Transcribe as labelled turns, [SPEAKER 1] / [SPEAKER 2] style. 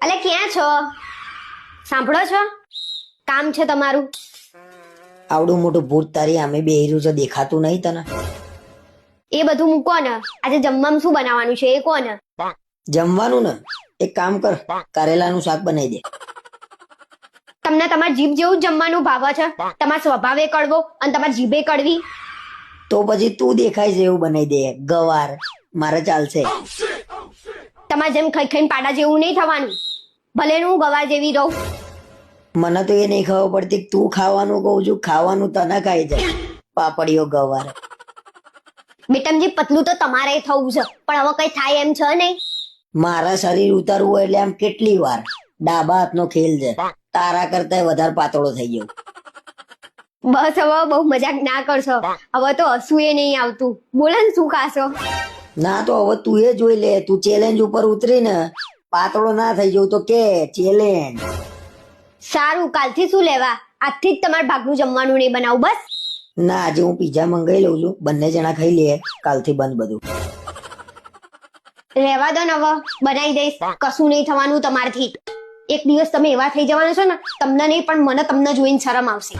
[SPEAKER 1] અલે ક્યાં છો? સાંભળો છો? કામ છે તમારું.
[SPEAKER 2] આવડું મોટું ભૂત તારી આમે બેહી છે, દેખાતું નહીં તને?
[SPEAKER 1] એ બધું મૂકો ને, આજે જમવામાં શું બનાવવાનું છે એ કોને?
[SPEAKER 2] જમવાનું ને એક કામ કર, કારેલાનું શાક બનાવી દે.
[SPEAKER 1] તમને તમારી જીભ જેવું જ જમવાનું ભાવે છે? તમારો સ્વભાવે કડવો અને તમારી જીભે કડવી.
[SPEAKER 2] તો પછી તું દેખાય છે એવું બનાવી દે. ગવાર મારે ચાલશે.
[SPEAKER 1] તમારે જેમ ખાઈ ખાઈને પાડા જેવું નહીં થવાનું. ભલે ને હું ગવાર જેવી રહું.
[SPEAKER 2] મને તો એ નહીં ખબર પડતી કે તું ખાવાનું કહું છું, ખાવાનું તને ખાઈ જાય. પાપડીઓ ગવાર.
[SPEAKER 1] બેટમજી પતલું તો તમારે થવું છે, પણ હવે કઈ થાય એમ છે નહીં.
[SPEAKER 2] મારા શરીર ઉતારવું હોય એટલે આમ કેટલી વાર. ડાબા હાથનો ખેલ છે, તારા કરતા વધારે પાતળો થઈ ગયો.
[SPEAKER 1] બસ હવે બહુ મજાક ના કરશો. હવે તો હસવું એ નહીં આવતું. બોલે ને શું ખાશો?
[SPEAKER 2] ના તો હવે તું એ જોઈ લે, તું ચેલેન્જ ઉપર ઉતરી ને પાતળો ના થઈ જવું તો કે ચેલેન્જ.
[SPEAKER 1] સારું, કાલથી શું લેવા? આજથી જ તમારા ભાગનું જમવાનું નહીં બનાવું બસ.
[SPEAKER 2] ના, આજે હું પીઝા મંગાવી લઉં છું, બંને જણા ખાઈ લઈએ. કાલથી બંધ બધું.
[SPEAKER 1] રહેવા દો ને હવે, બનાવી દઈશ. કશું નહીં થવાનું તમારથી. એક દિવસ તમે એવા થઈ જવાના છો ને, તમને નહીં પણ મને તમને જોઈને શરમ આવશે.